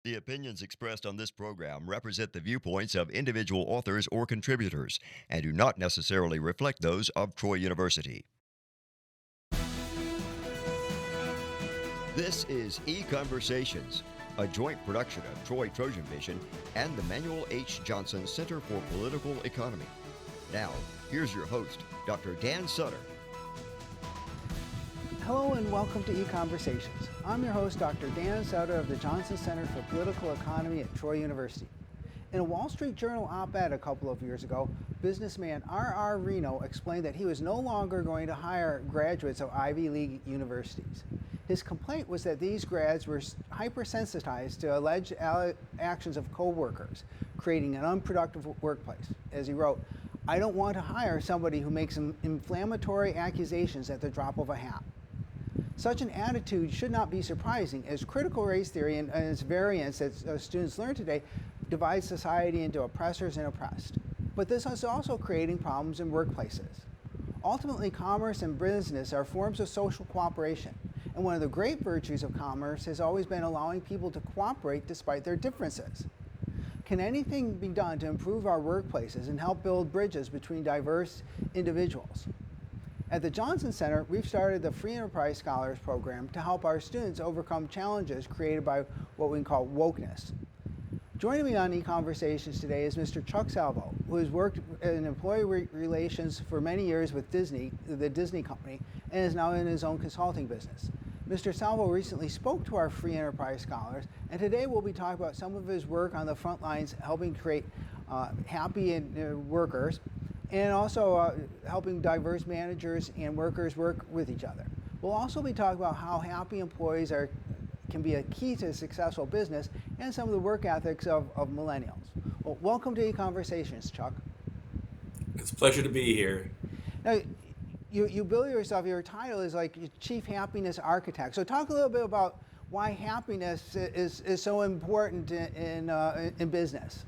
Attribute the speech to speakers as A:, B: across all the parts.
A: The opinions expressed on this program represent the viewpoints of individual authors or contributors and do not necessarily reflect those of Troy University. This is EconVersations, a joint production of Troy Trojan Vision and the Manuel Johnson Center for Political Economy. Now, here's your host, Dr. Dan Sutter.
B: Hello and welcome to EconVersations. I'm your host, Dr. Dan Sutter of the Johnson Center for Political Economy at Troy University. In a Wall Street Journal op-ed a couple of years ago, businessman R.R. Reno explained that he was no longer going to hire graduates of Ivy League universities. His complaint was that these grads were hypersensitized to alleged actions of co-workers, creating an unproductive workplace. As he wrote, "I don't want to hire somebody who makes inflammatory accusations at the drop of a hat." Such an attitude should not be surprising, as critical race theory and its variants that students learn today divides society into oppressors and oppressed. But this is also creating problems in workplaces. Ultimately, commerce and business are forms of social cooperation, and one of the great virtues of commerce has always been allowing people to cooperate despite their differences. Can anything be done to improve our workplaces and help build bridges between diverse individuals? At the Johnson Center, we've started the Free Enterprise Scholars Program to help our students overcome challenges created by what we call wokeness. Joining me on EconVersations today is Mr. Chuck Salvo, who has worked in employee relations for many years with Disney, the Disney company, and is now in his own consulting business. Mr. Salvo recently spoke to our Free Enterprise Scholars, and today we'll be talking about some of his work on the front lines helping create happy workers, and also helping diverse managers and workers work with each other. We'll also be talking about how happy employees can be a key to successful business and some of the work ethics of millennials. Well, welcome to EconVersations, Chuck.
C: It's a pleasure to be here.
B: Now, you bill yourself, your title is like Chief Happiness Architect. So talk a little bit about why happiness is so important in business.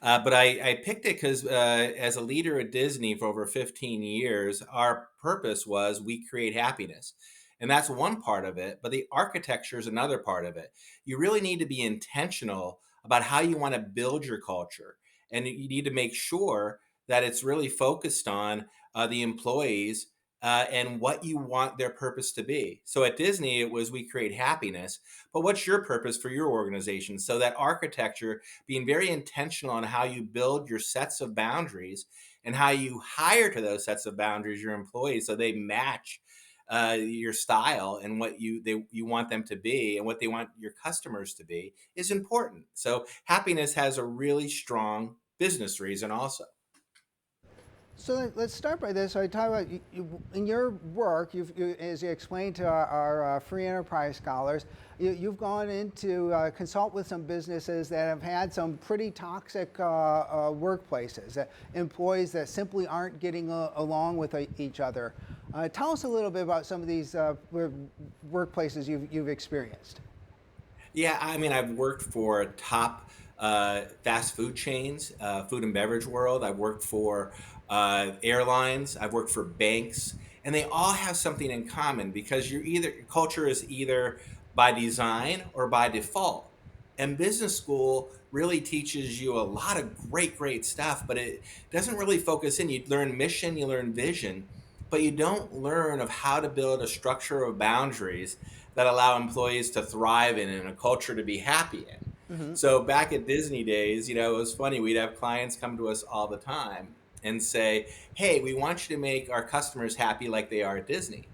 C: But I picked it because as a leader at Disney for over 15 years, our purpose was we create happiness. And that's one part of it, but the architecture is another part of it. You really need to be intentional about how you want to build your culture. And you need to make sure that it's really focused on the employees and what you want their purpose to be. So at Disney, it was we create happiness. But what's your purpose for your organization? So that architecture, being very intentional on how you build your sets of boundaries and how you hire to those sets of boundaries your employees so they match your style and what you want them to be and what they want your customers to be is important. So happiness has a really strong business reason also.
B: So let's start by this. So I talk about in your work, as you explained to our Free Enterprise Scholars, you've gone in to consult with some businesses that have had some pretty toxic workplaces, employees that simply aren't getting along with each other. Tell us a little bit about some of these workplaces you've experienced.
C: Yeah, I mean, I've worked for top fast food chains, food and beverage world. I've worked for airlines. I've worked for banks, and they all have something in common because culture is either by design or by default. And business school really teaches you a lot of great stuff, but it doesn't really focus in. You learn mission, you learn vision, but you don't learn of how to build a structure of boundaries that allow employees to thrive in and a culture to be happy in.
B: Mm-hmm.
C: So back at Disney days, it was funny. We'd have clients come to us all the time and say, "Hey, we want you to make our customers happy like they are at Disney."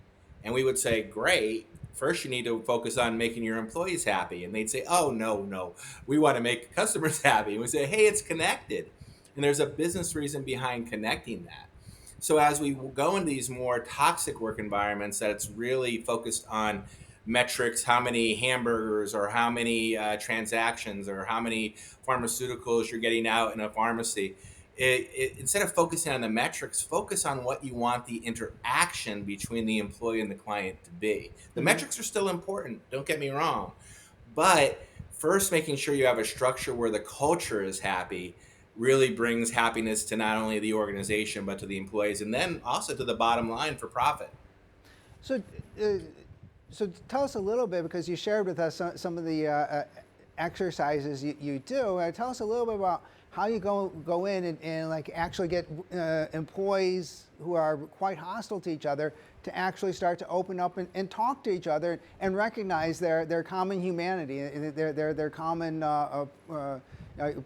C: And we would say, "Great. First, you need to focus on making your employees happy." And they'd say, "Oh, no. We want to make customers happy." And we say, "Hey, it's connected." And there's a business reason behind connecting that. So as we go into these more toxic work environments that it's really focused on metrics, how many hamburgers or how many transactions or how many pharmaceuticals you're getting out in a pharmacy, instead of focusing on the metrics, focus on what you want the interaction between the employee and the client to be. The
B: Mm-hmm.
C: metrics are still important, don't get me wrong, but first making sure you have a structure where the culture is happy really brings happiness to not only the organization but to the employees and then also to the bottom line for profit.
B: So uh, So tell us a little bit, because you shared with us some of the exercises you do. Tell us a little bit about how you go in and like actually get employees who are quite hostile to each other to actually start to open up and talk to each other and recognize their common humanity, their common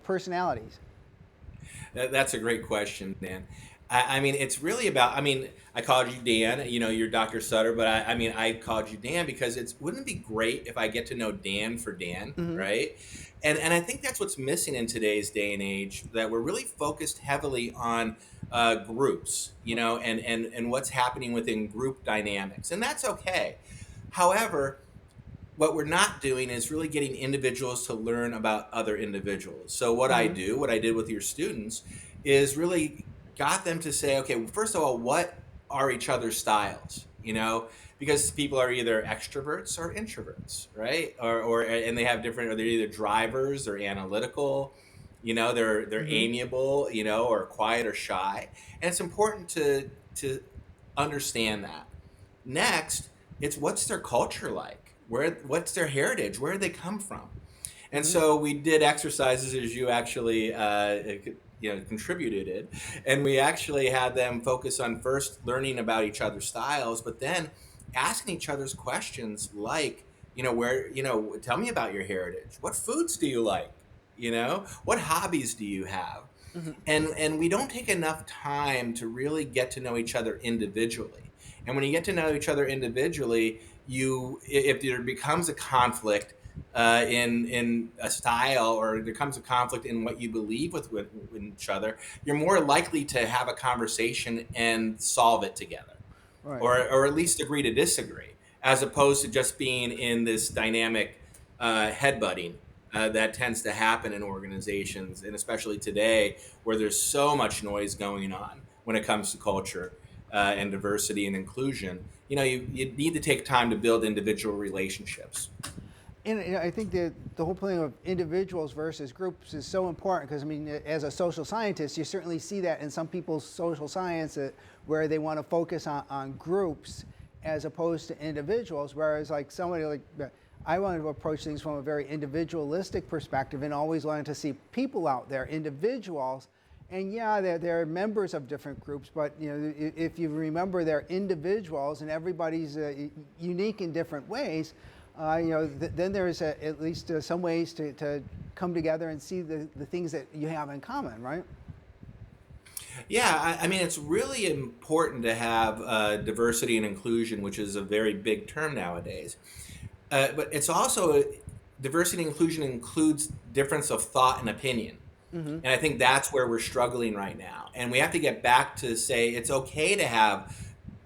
B: personalities.
C: That's a great question, Dan. I mean, it's really about. I mean, I called you Dan. You know, you're Dr. Sutter, but I mean, I called you Dan because wouldn't it be great if I get to know Dan for Dan,
B: Mm-hmm.
C: right? And I think that's what's missing in today's day and age. That we're really focused heavily on groups, you know, and what's happening within group dynamics, and that's okay. However, what we're not doing is really getting individuals to learn about other individuals. So what I
B: Mm-hmm.
C: do, what I did with your students, is really got them to say, okay, well, first of all, what are each other's styles? You know, because people are either extroverts or introverts, right? Or and they have different, or they're either drivers or analytical. You know, they're
B: Mm-hmm.
C: amiable, you know, or quiet or shy, and it's important to understand that. Next, it's what's their culture like? What's their heritage? Where do they come from? And
B: Mm-hmm.
C: so we did exercises as you actually contributed it, and we actually had them focus on first learning about each other's styles, but then asking each other's questions like, tell me about your heritage. What foods do you like? You know, what hobbies do you have?
B: Mm-hmm.
C: And we don't take enough time to really get to know each other individually. And when you get to know each other individually, if there becomes a conflict in a style, or there comes a conflict in what you believe with each other, you're more likely to have a conversation and solve it together,
B: Right.
C: or at least agree to disagree, as opposed to just being in this dynamic headbutting that tends to happen in organizations, and especially today, where there's so much noise going on when it comes to culture and diversity and inclusion. You know, you need to take time to build individual relationships.
B: And I think that the whole point of individuals versus groups is so important, because I mean, as a social scientist, you certainly see that in some people's social science where they want to focus on groups as opposed to individuals. Whereas like somebody like I wanted to approach things from a very individualistic perspective and always wanted to see people out there, individuals. And yeah, they're members of different groups, but you know, if you remember, they're individuals, and everybody's unique in different ways. Then there's at least some ways to come together and see the things that you have in common, right?
C: Yeah, I mean, it's really important to have diversity and inclusion, which is a very big term nowadays. But it's also diversity and inclusion includes difference of thought and opinion.
B: Mm-hmm.
C: And I think that's where we're struggling right now. And we have to get back to say it's okay to have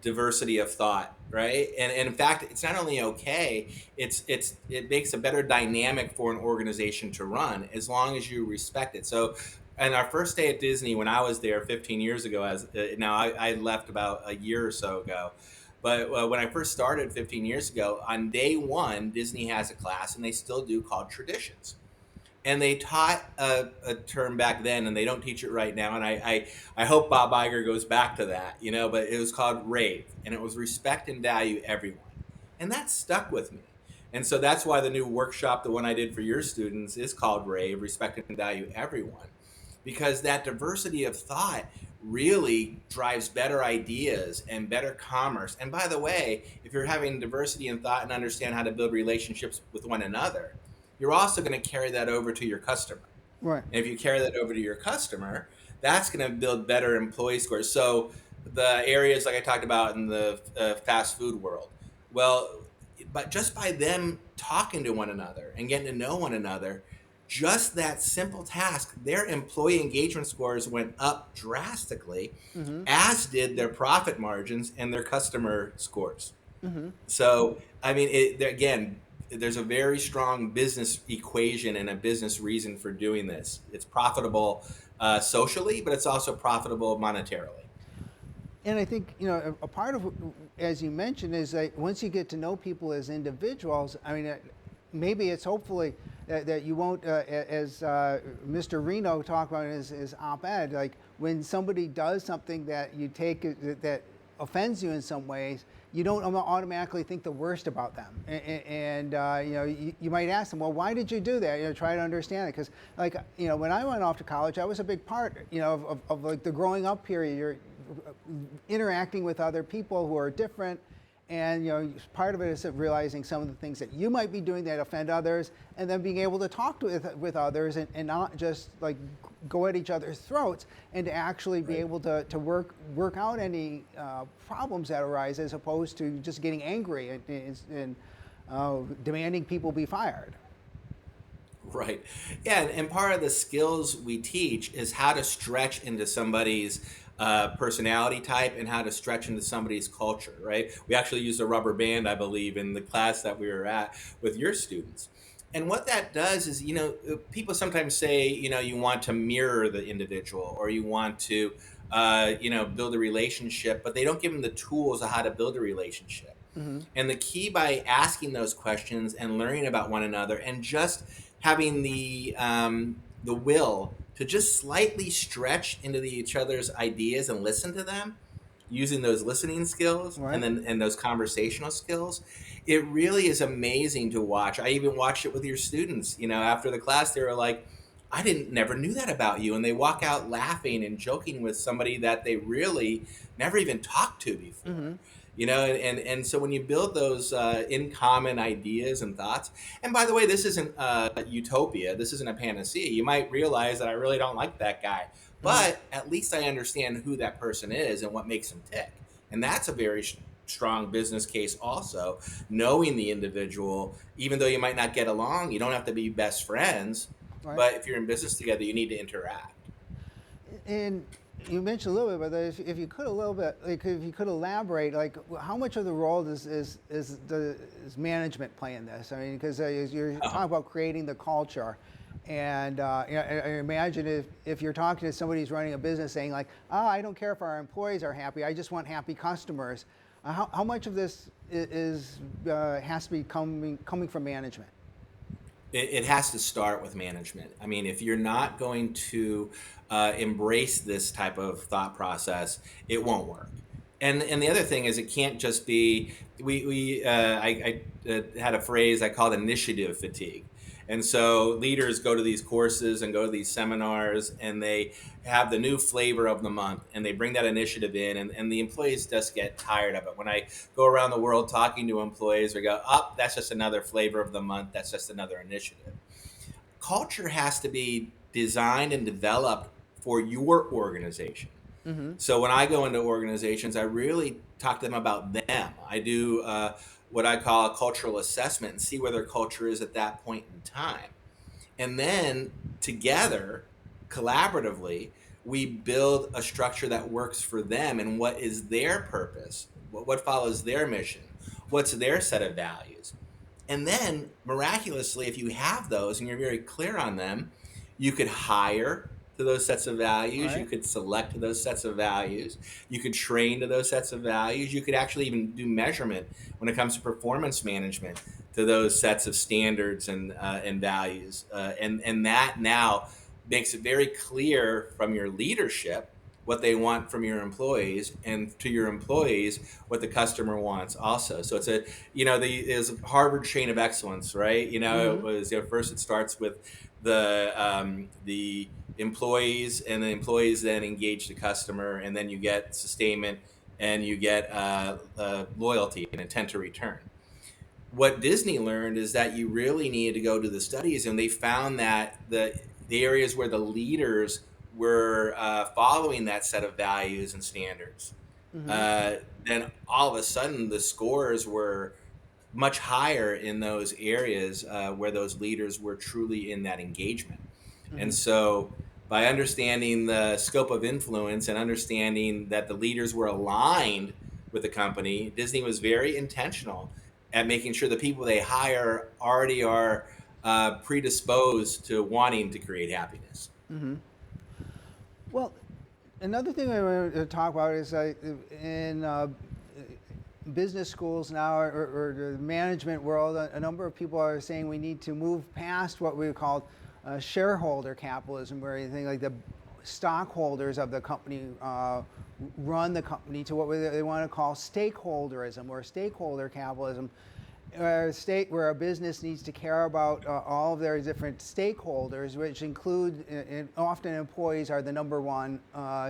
C: diversity of thought, right? And in fact, it's not only okay, it makes a better dynamic for an organization to run as long as you respect it. So, and our first day at Disney, when I was there 15 years ago, now I left about a year or so ago. But when I first started 15 years ago, on day one, Disney has a class, and they still do, called Traditions. And they taught a term back then, and they don't teach it right now. And I hope Bob Iger goes back to that, you know, but it was called RAVE, and it was respect and value everyone. And that stuck with me. And so that's why the new workshop, the one I did for your students, is called RAVE, respect and value everyone, because that diversity of thought really drives better ideas and better commerce. And by the way, if you're having diversity in thought and understand how to build relationships with one another, you're also going to carry that over to your customer.
B: Right.
C: And if you carry that over to your customer, that's going to build better employee scores. So the areas like I talked about in the fast food world, well, but just by them talking to one another and getting to know one another, just that simple task, their employee engagement scores went up drastically,
B: Mm-hmm.
C: as did their profit margins and their customer scores.
B: Mm-hmm.
C: So, I mean, again, there's a very strong business equation and a business reason for doing this. It's profitable socially, but it's also profitable monetarily.
B: And I think, you know, a part of, as you mentioned, is that once you get to know people as individuals, I mean, maybe it's hopefully that you won't, as Mr. Reno talked about in his op-ed, like when somebody does something that you take that offends you in some ways, you don't automatically think the worst about them. And you might ask them, well, why did you do that? Try to understand it. Because when I went off to college, I was a big part, of like the growing up period. You're interacting with other people who are different. And part of it is realizing some of the things that you might be doing that offend others, and then being able to talk with others and not just like go at each other's throats, and to actually be able to work out any problems that arise, as opposed to just getting angry and demanding people be fired.
C: Right. Yeah, and part of the skills we teach is how to stretch into somebody's personality type and how to stretch into somebody's culture, right? We actually used a rubber band, I believe, in the class that we were at with your students. And what that does is, people sometimes say, you want to mirror the individual, or you want to, build a relationship, but they don't give them the tools of how to build a relationship.
B: Mm-hmm.
C: And the key by asking those questions and learning about one another and just having the will to just slightly stretch into each other's ideas and listen to them, using those listening skills,
B: Right.
C: and those conversational skills, it really is amazing to watch. I even watched it with your students. After the class, they were like, I never knew that about you. And they walk out laughing and joking with somebody that they really never even talked to before.
B: Mm-hmm.
C: And so when you build those in common ideas and thoughts, and by the way, this isn't utopia, this isn't a panacea. You might realize that I really don't like that guy, but at least I understand who that person is and what makes him tick. And that's a very strong business case also, knowing the individual. Even though you might not get along, you don't have to be best friends,
B: Right.
C: but if you're in business together, you need to interact.
B: And you mentioned a little bit, but if you could if you could elaborate, like how much of the role is management play in this? I mean, because you're talking about creating the culture, and I imagine if you're talking to somebody who's running a business saying like, I don't care if our employees are happy, I just want happy customers. How much of this has to be coming from management?
C: It has to start with management. I mean, if you're not going to embrace this type of thought process, it won't work. And the other thing is, it can't just be. I had a phrase I called initiative fatigue. And so leaders go to these courses and go to these seminars, and they have the new flavor of the month, and they bring that initiative in, and the employees just get tired of it. When I go around the world talking to employees, we go, that's just another flavor of the month. That's just another initiative. Culture has to be designed and developed for your organization.
B: Mm-hmm.
C: So when I go into organizations, I really talk to them about them. I do what I call a cultural assessment and see where their culture is at that point in time. And then together, collaboratively, we build a structure that works for them and what is their purpose, what follows their mission, what's their set of values. And then miraculously, if you have those and you're very clear on them, you could hire to those sets of values.
B: Right.
C: You could select to those sets of values. You could train to those sets of values. You could actually even do measurement when it comes to performance management to those sets of standards and values. And that now makes it very clear from your leadership what they want from your employees, and to your employees what the customer wants also. So it's there's a Harvard chain of excellence, right?
B: Mm-hmm.
C: It was first it starts with the employees, and the employees then engage the customer, and then you get sustainment, and you get loyalty and intent to return. What Disney learned is that you really needed to go to the studies, and they found that the areas where the leaders were following that set of values and standards,
B: Mm-hmm.
C: then all of a sudden the scores were much higher in those areas where those leaders were truly in that engagement.
B: Mm-hmm.
C: And so by understanding the scope of influence and understanding that the leaders were aligned with the company, Disney was very intentional at making sure the people they hire already are predisposed to wanting to create happiness.
B: Mm-hmm. Well, another thing I want to talk about is in business schools now, or the management world, a number of people are saying we need to move past what we call shareholder capitalism, where you think like the stockholders of the company run the company to what they want to call stakeholderism or stakeholder capitalism, where a business needs to care about all of their different stakeholders, which include, and often employees are the number one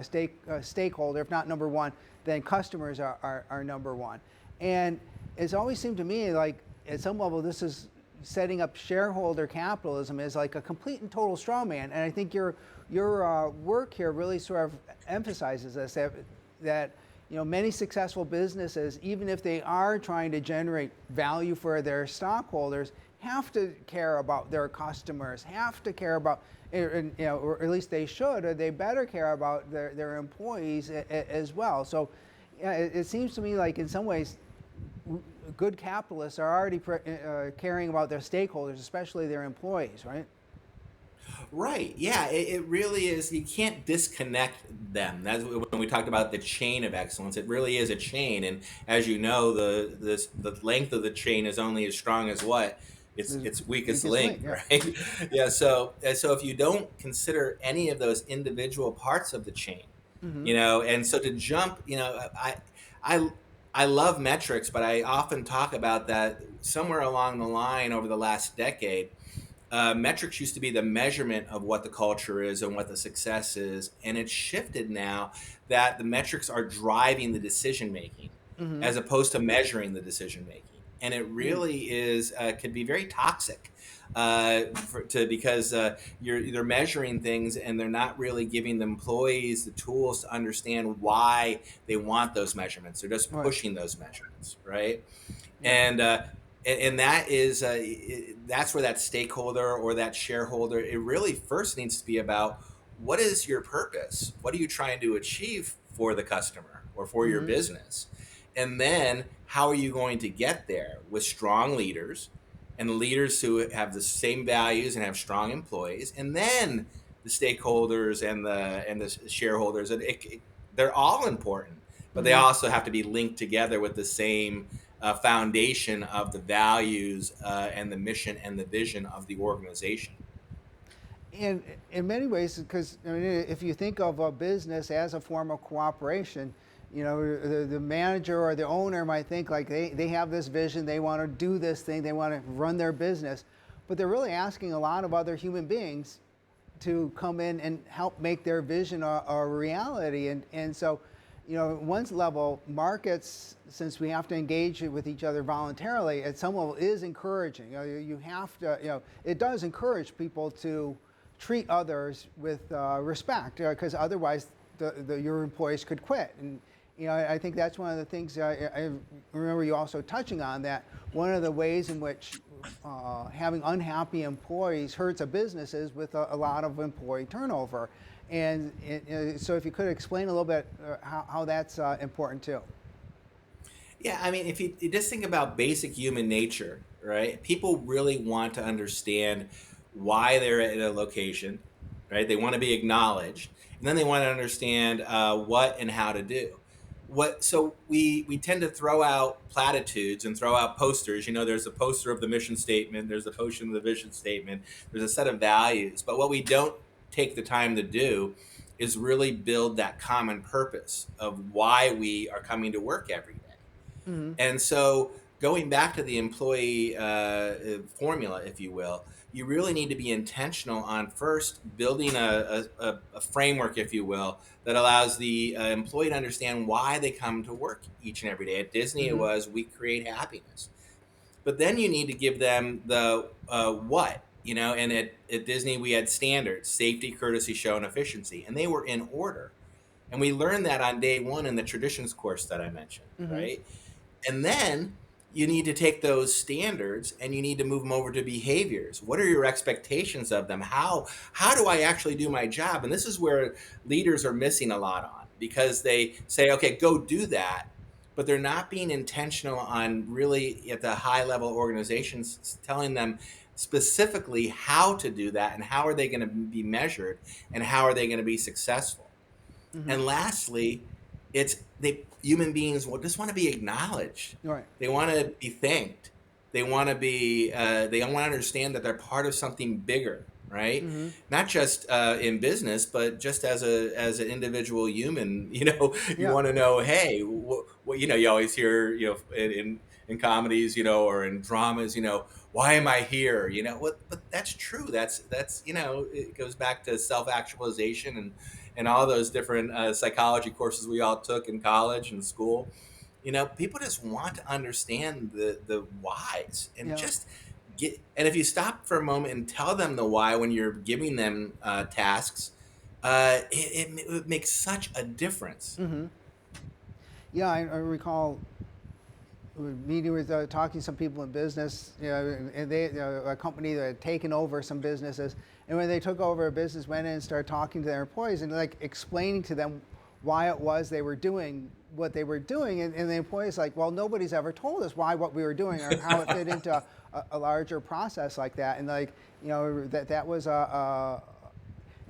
B: stakeholder. If not number one, then customers are number one. And it's always seemed to me like at some level this is setting up shareholder capitalism as like a complete and total straw man. And I think your work here really sort of emphasizes this, that many successful businesses, even if they are trying to generate value for their stockholders, have to care about their customers, have to care about, or at least they should, or they better care about their employees as well. So it seems to me like in some ways, good capitalists are already caring about their stakeholders, especially their employees, right?
C: Right. Yeah, it really is. You can't disconnect them. That's when we talked about the chain of excellence. It really is a chain, and as you know, the length of the chain is only as strong as what its weakest link,
B: yeah.
C: right? Yeah. So if you don't consider any of those individual parts of the chain, and so to jump, I I love metrics, but I often talk about that somewhere along the line over the last decade. Metrics used to be the measurement of what the culture is and what the success is, and it's shifted now that the metrics are driving the decision making as opposed to measuring the decision making, and it really is could be very toxic because they're measuring things and they're not really giving the employees the tools to understand why they want those measurements. They're just pushing those measurements, right? And that is that's where that stakeholder or that shareholder, it really first needs to be about, what is your purpose? What are you trying to achieve for the customer or for your business? And then how are you going to get there with strong leaders and leaders who have the same values and have strong employees, and then the stakeholders and the shareholders, and they're all important, but they also have to be linked together with the same foundation of the values and the mission and the vision of the organization.
B: And in many ways, because I mean, if you think of a business as a form of cooperation, the manager or the owner might think like they have this vision, they want to do this thing, they want to run their business, but they're really asking a lot of other human beings to come in and help make their vision a reality. And so, one level, markets, since we have to engage with each other voluntarily, at some level is encouraging. You have to, it does encourage people to treat others with respect, because otherwise your employees could quit. And I think that's one of the things I remember you also touching on, that one of the ways in which having unhappy employees hurts a business is with a lot of employee turnover. And so if you could explain a little bit how that's important too.
C: Yeah, I mean, if you just think about basic human nature, right? People really want to understand why they're at a location, right? They want to be acknowledged, and then they want to understand what and how to do. So we tend to throw out platitudes and throw out posters. There's a poster of the mission statement, there's a poster of the vision statement, there's a set of values. But what we don't take the time to do is really build that common purpose of why we are coming to work every day. And so going back to the employee formula, if you will, you really need to be intentional on first building a framework, if you will, that allows the employee to understand why they come to work each and every day. At Disney, it was, we create happiness. But then you need to give them the what, and at Disney we had standards: safety, courtesy, show, and efficiency. And they were in order. And we learned that on day one in the traditions course that I mentioned, right? And then you need to take those standards and you need to move them over to behaviors. What are your expectations of them? How do I actually do my job? And this is where leaders are missing a lot on, because they say, okay, go do that, but they're not being intentional on really at the high level organizations telling them specifically how to do that and how are they going to be measured and how are they going to be successful. And lastly, human beings just want to be acknowledged.
B: Right.
C: They want to be thanked. They want to be. They want to understand that they're part of something bigger right?
B: Mm-hmm.
C: Not just in business, but just as an individual human. You
B: Yeah.
C: want to know, hey, what you always hear, in comedies, or in dramas, why am I here? But that's true. That's it goes back to self-actualization and all those different psychology courses we all took in college and school. People just want to understand the whys and
B: Yeah.
C: just and if you stop for a moment and tell them the why when you're giving them tasks, it makes such a difference.
B: Mm-hmm. Yeah, I recall meeting with talking to some people in business, and they a company that had taken over some businesses, and when they took over a business, went in and started talking to their employees and like explaining to them why it was they were doing what they were doing, and the employees like, well, nobody's ever told us why what we were doing or how it fit into a larger process like that, and like that was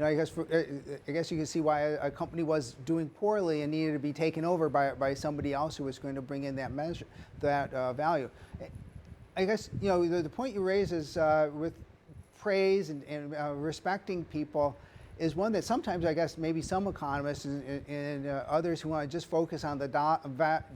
B: I guess you can see why a company was doing poorly and needed to be taken over by somebody else who was going to bring in that measure, that value. I guess the point you raise is with praise and respecting people is one that sometimes I guess maybe some economists and others who want to just focus on the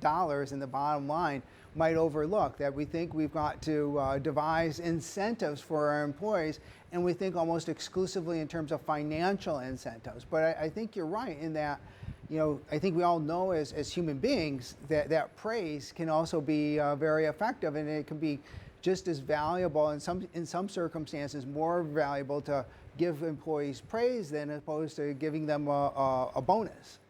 B: dollars and the bottom line might overlook, that we think we've got to devise incentives for our employees, and we think almost exclusively in terms of financial incentives. But I think you're right in that, I think we all know as human beings that praise can also be very effective, and it can be just as valuable, in some circumstances more valuable to give employees praise than opposed to giving them a bonus.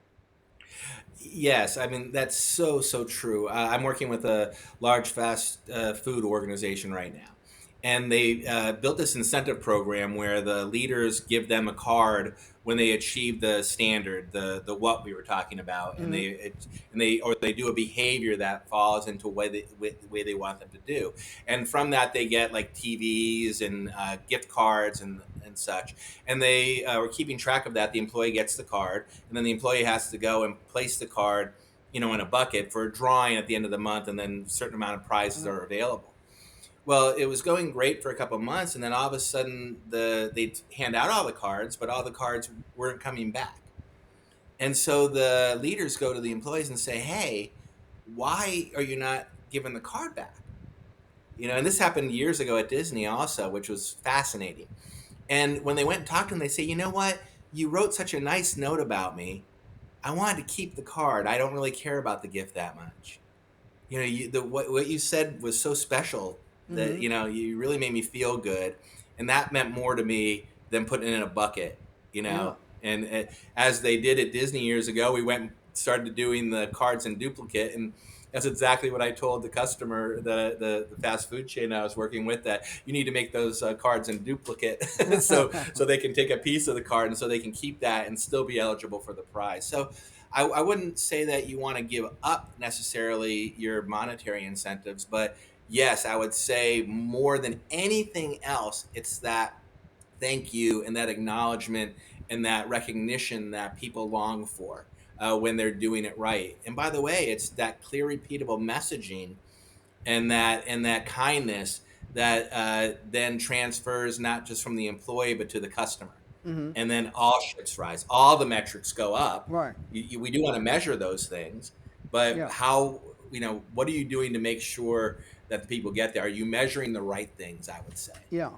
C: Yes, I mean that's so true. I'm working with a large fast food organization right now, and they built this incentive program where the leaders give them a card when they achieve the standard, the what we were talking about, and
B: Mm-hmm.
C: they do a behavior that falls into way they want them to do, and from that they get like TVs and gift cards and such, and they were keeping track of that. The employee gets the card, and then the employee has to go and place the card, in a bucket for a drawing at the end of the month, and then a certain amount of prizes are available. Well, it was going great for a couple of months, and then all of a sudden, they'd hand out all the cards, but all the cards weren't coming back. And so the leaders go to the employees and say, "Hey, why are you not giving the card back?" And this happened years ago at Disney also, which was fascinating. And when they went and talked to him, they say, "You know what? You wrote such a nice note about me. I wanted to keep the card. I don't really care about the gift that much. What you said was so special that
B: Mm-hmm.
C: you really made me feel good, and that meant more to me than putting it in a bucket."
B: Yeah.
C: And as they did at Disney years ago, we went and started doing the cards in duplicate, and that's exactly what I told the customer, the fast food chain I was working with, that you need to make those cards in duplicate so they can take a piece of the card, and so they can keep that and still be eligible for the prize. So I wouldn't say that you want to give up necessarily your monetary incentives, but yes, I would say more than anything else, it's that thank you and that acknowledgement and that recognition that people long for when they're doing it right. And by the way, it's that clear, repeatable messaging and that kindness that then transfers not just from the employee but to the customer.
B: Mm-hmm.
C: And then all ships rise, all the metrics go up.
B: Right.
C: We do want to measure those things, but
B: Yeah.
C: what are you doing to make sure that the people get there? Are you measuring the right things? I would say.
B: Yeah,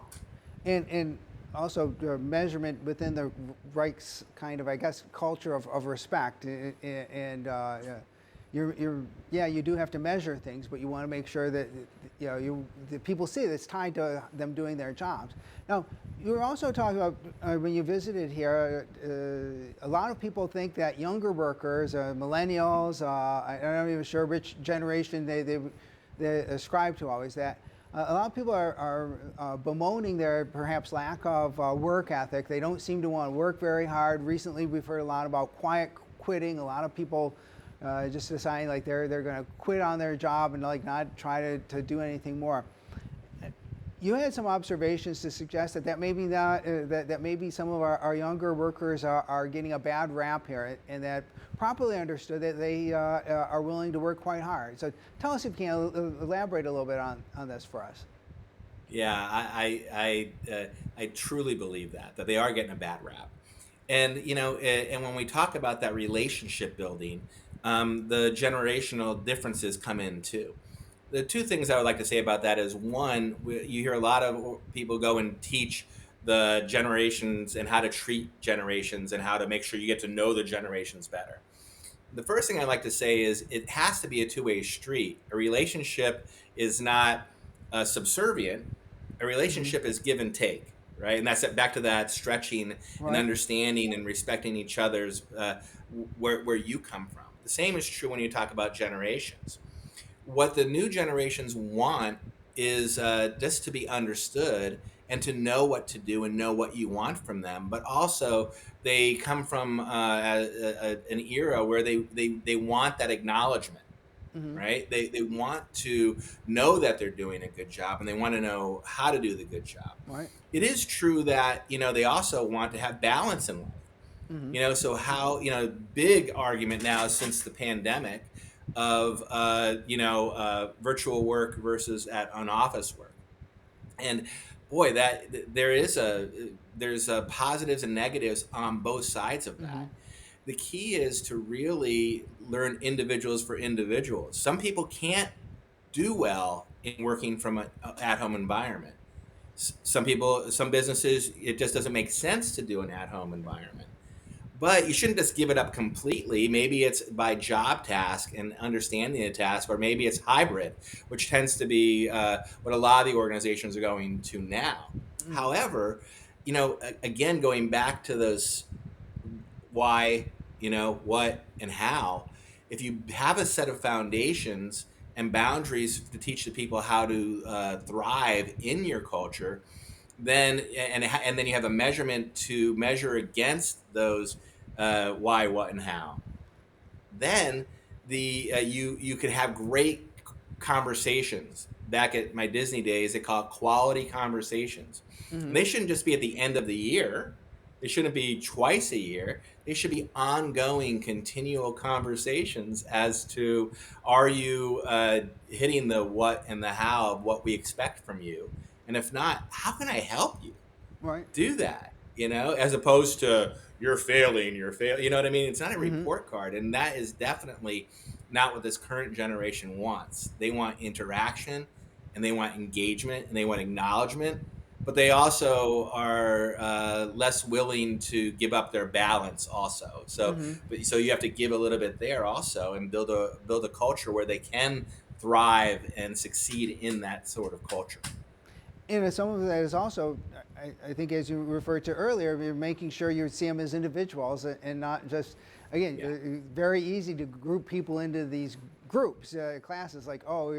B: and also measurement within the right kind of, I guess, culture of respect, and you do have to measure things, but you want to make sure that the people see that it's tied to them doing their jobs. Now, you were also talking about when you visited here, a lot of people think that younger workers, millennials, I'm not even sure which generation they ascribe to always, that a lot of people are bemoaning their perhaps lack of work ethic. They don't seem to want to work very hard. Recently, we've heard a lot about quiet quitting. A lot of people just deciding like they're going to quit on their job and like not try to do anything more. You had some observations to suggest that maybe not that maybe some of our younger workers are getting a bad rap here, and that properly understood that they are willing to work quite hard. So tell us if you can elaborate a little bit on this for us.
C: Yeah, I truly believe that they are getting a bad rap. And and when we talk about that relationship building, the generational differences come in too. The two things I would like to say about that is one, you hear a lot of people go and teach the generations and how to treat generations and how to make sure you get to know the generations better. The first thing I like to say is it has to be a two-way street. A relationship is not subservient. A
B: Hmm.
C: relationship is give and take, right? And that's back to that stretching and
B: Right.
C: understanding and respecting each other's where you come from. The same is true when you talk about generations. What the new generations want is just to be understood and to know what to do and know what you want from them. But also, they come from an era where they want that acknowledgement,
B: Hmm.
C: right? They want to know that they're doing a good job and they want to know how to do the good job.
B: Right.
C: It is true that, they also want to have balance in life.
B: Hmm.
C: So how, big argument now since the pandemic of, virtual work versus at on office work. And boy, there's positives and negatives on both sides of
B: Hmm.
C: that. The key is to really learn individuals for individuals. Some people can't do well in working from an at-home environment. Some people, some businesses, it just doesn't make sense to do an at-home environment. But you shouldn't just give it up completely. Maybe it's by job task and understanding the task, or maybe it's hybrid, which tends to be what a lot of the organizations are going to now.
B: Hmm.
C: However, again, going back to those why, what, and how, if you have a set of foundations and boundaries to teach the people how to thrive in your culture, then and then you have a measurement to measure against those why, what, and how. Then you could have great conversations. Back at my Disney days, they call it quality conversations. And
B: Hmm.
C: they shouldn't just be at the end of the year. They shouldn't be twice a year. They should be ongoing, continual conversations as to, are you hitting the what and the how of what we expect from you? And if not, how can I help you
B: Right.
C: do that, as opposed to you're failing, you know what I mean? It's not a
B: Hmm.
C: report card. And that is definitely not what this current generation wants. They want interaction and they want engagement and they want acknowledgement, but they also are less willing to give up their balance also.
B: Hmm.
C: So you have to give a little bit there also and build a culture where they can thrive and succeed in that sort of culture.
B: And some of that is also, I think, as you referred to earlier, you're making sure you see them as individuals and not just, again,
C: Yeah.
B: very easy to group people into these groups, classes like, oh,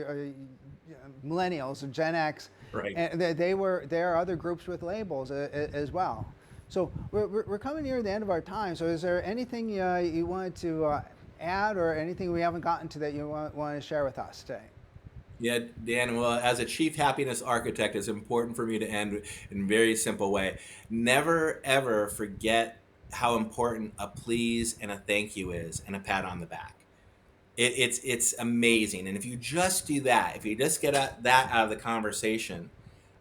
B: millennials and Gen X,
C: Right.
B: and there are other groups with labels as well. So we're coming near the end of our time. So is there anything you wanted to add, or anything we haven't gotten to that you want to share with us today?
C: Yeah, Dan, well, as a chief happiness architect, it's important for me to end in a very simple way. Never, ever forget how important a please and a thank you is and a pat on the back. It's amazing. And if you just do that, if you just get that out of the conversation,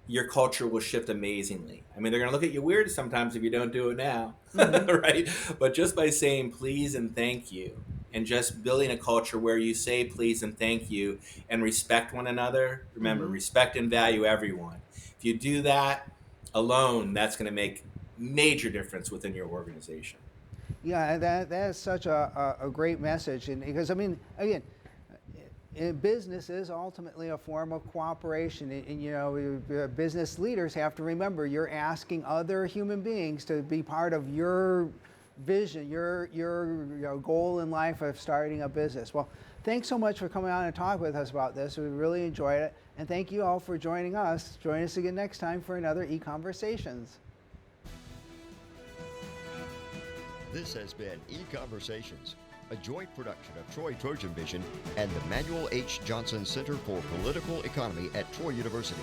C: your culture will shift amazingly. I mean, they're going to look at you weird sometimes if you don't do it now,
B: Hmm.
C: right? But just by saying please and thank you, and just building a culture where you say please and thank you and respect one another. Remember,
B: Hmm.
C: respect and value everyone. If you do that alone, that's going to make major difference within your organization.
B: Yeah, that is such a great message, and because I mean, again, business is ultimately a form of cooperation, and business leaders have to remember you're asking other human beings to be part of your vision, your goal in life of starting a business. Well, thanks so much for coming on and talking with us about this. We really enjoyed it, and thank you all for joining us. Join us again next time for another EconVersations.
A: This has been EconVersations, a joint production of Troy Trojan Vision and the Manuel H. Johnson Center for Political Economy at Troy University.